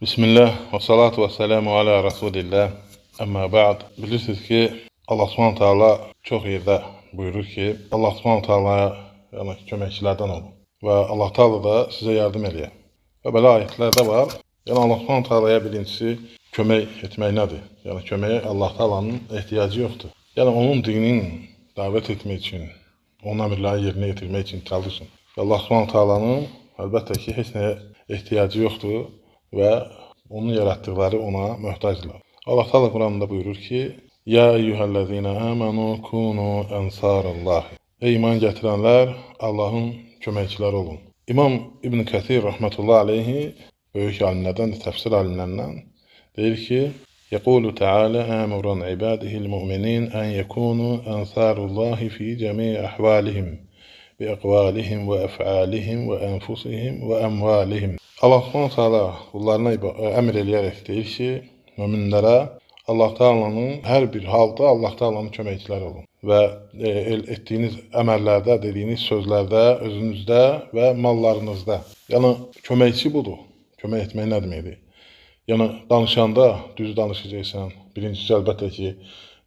Bismillah və salatu və selamu alə Rasulillah. Əmmə ba'd. Bilirsiniz ki, Allah Subhanahu taala çox yerdə buyurur ki, Allah Subhanahu taalaya köməkçilərdən olun və Allah Taala da sizə yardım eləyər. Və belə ayətlər də var. Allah Subhanahu taalaya birincisi kömək etmək nədir? Köməyə Allah Taalanın ehtiyacı yoxdur. Onun dinini dəvət etmək üçün, onun əmrlərini yerinə yetirmək üçün çalışın. Allah Subhanahu taalanın əlbəttə ki, heç nəyə ehtiyacı yoxdur və onun yaratdıqları ona möhtacdırlar. Allah Teala Quranında buyurur ki: "Ya eyyuhellezine amanu kunu ensarallah." Ey iman gətirənlər, Allahın köməkçiləri olun. İmam İbn Kəthir rahmetullahi aleyhi böyük alimlərdən, təfsir alimlərindən deyir ki: "Yəqulu Teala amuran ibadihil mu'minin an yakunu ensarullah fi cəmi ahvalihim bi aqvalihim və əf'alihim və anfusihim və amvalihim." Allah Subhanahu taala qullarına əmr eləyərək deyir ki, möminlərə Allah Taalanın hər bir halda Allah Taalanın köməkçiləri olun və etdiyiniz əməllərdə, dediyiniz sözlərdə, özünüzdə və mallarınızda. Köməkçi budur. Kömək etmək nə deməkdir? Danışanda düz danışacaqsan. Birincisi əlbəttə ki,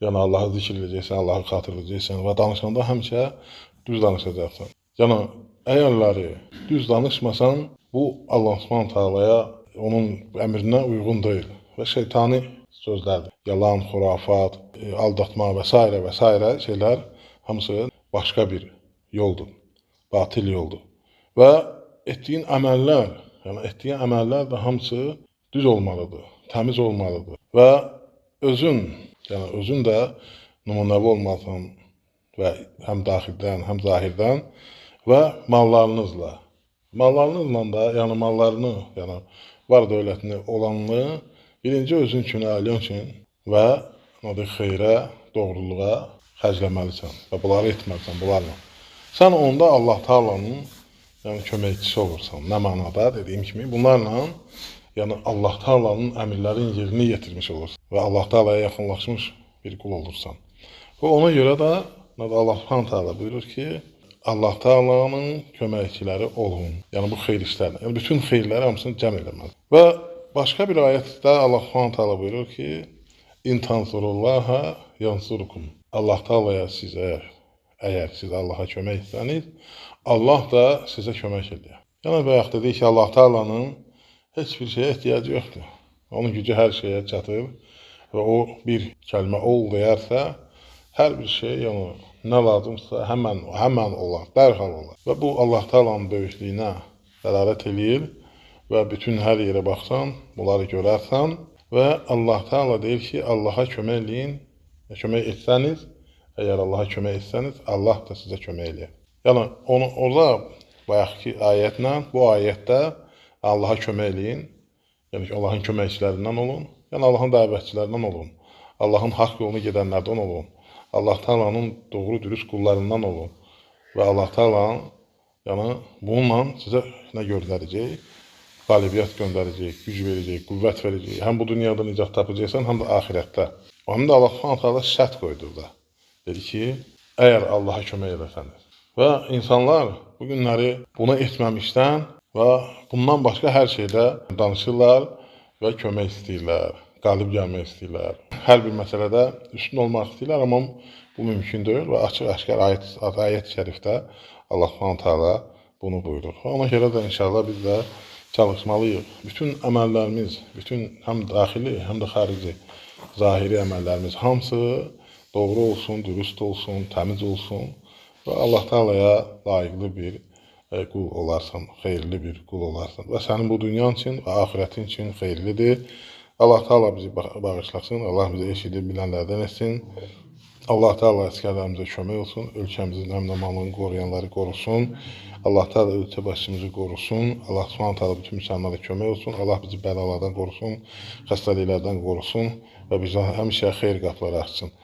Allahı zikr edəcəksən, Allahı xatırlayacaqsan və danışanda həmişə düz danışacaqsan. Əgərləri düz danışmasan, bu Allah Subhanahu taalaya onun əmrinə uyğun deyil və şeytani sözlərdir. Yalan, xurafat, aldatma və s. şeylər hamısı başqa bir yoldur, batil yoldur. Və etdiyin əməllər də hamısı düz olmalıdır, təmiz olmalıdır və özün də nümunəvi olmalısan və həm daxildən, həm zahirdən və mallarınızla. Mallarınızla da, mallarını, var dövlətini olanını birinci özün üçün, ailen üçün və xeyrə, doğruluğa xərcləməlisən və bunları etməlisən, bunlarla. Sən onda Allah Taalanın köməkçisi olursan. Nə mənada dediyim kimi, bunlarla Allah Taalanın əmrlərini yerinə yetirmiş olursan və Allah Taalaya yaxınlaşmış bir qul olursan. Və ona görə də Allah Subhanahu taala buyurur ki, Allah Taalanın köməkçiləri olun. Bu xeyir işlərlə. Bütün xeyirləri hamısını cəm eləməz. Və başqa bir ayətdə Allah Subhanahu taala buyurur ki: "İn tansurullaha yansurkum." Allah Taalaya siz əgər siz Allaha kömək etsəniz, Allah da sizə kömək edər. Bayaq dedik ki, Allah Taalanın heç bir şeyə ehtiyacı yoxdur. Onun gücü hər şeyə çatır və o bir kəlmə ol deyərsə, hər bir şey nə lazımsa həmən olar, dərhal olar. Və bu Allah Taalanın böyüklüyünə dəlalət eləyir və bütün hər yerə baxsan, bunları görərsən və Allah Taala deyir ki, Allaha kömək eləyin, kömək etsəniz, əgər Allaha kömək etsəniz, Allah da sizə kömək eləyər. Orada bayaqki ayətlə, bu ayətdə Allaha kömək eləyin, Allahın köməkçilərindən olun, Allahın dəvətçilərindən olun, Allahın haqq yolunu gedənlərdən olun. Allah Taalanın doğru dürüst qullarından olun və Allah Taala bununla sizə nə göndərəcək? Qalibiyyət göndərəcək, güc verəcək, qüvvət verəcək. Həm bu dünyada nicat tapacaqsan, həm də axirətdə. Onu da Allah Subhanahu taala şərt qoydu da. Dedi ki, əgər Allaha kömək edəsəniz. Və insanlar bu günləri bunu etməmişdən və bundan başqa hər şeydə danışırlar və kömək istəyirlər, qalib gəlmək istəyirlər. Hər bir məsələdə üstün olmaq istəyirlər, amma bu mümkün deyil və açıq-aşkar ayət-i şərifdə Allah Subhanahu taala bunu buyurur. Ona görə də inşallah biz də çalışmalıyıq. Bütün əməllərimiz, bütün həm daxili, həm də xarici, zahiri əməllərimiz hamısı doğru olsun, dürüst olsun, təmiz olsun və Allah Taalaya layiqli bir qul olarsan, xeyirli bir qul olarsan və sənin bu dünyan üçün və axirətin üçün xeyirlidir. Allah Taala bizi bağışlasın, Allah bizi eşidib bilənlərdən etsin. Allah Taala əsgərlərimizə kömək olsun, ölkəmizin əmin-amanlığını qoruyanları qorusun. Allah Taala ölkə başımızı qorusun. Allah Subhanahu taala bütün müsəlmanlara kömək olsun. Allah bizi bəlalardan qorusun, xəstəliklərdən qorusun və bizə həmişə xeyir qapıları açsın.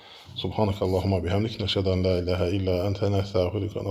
Subhanakallahumma bihamdik, nəşhədu an la ilaha illa ente, nəstəğfiruka.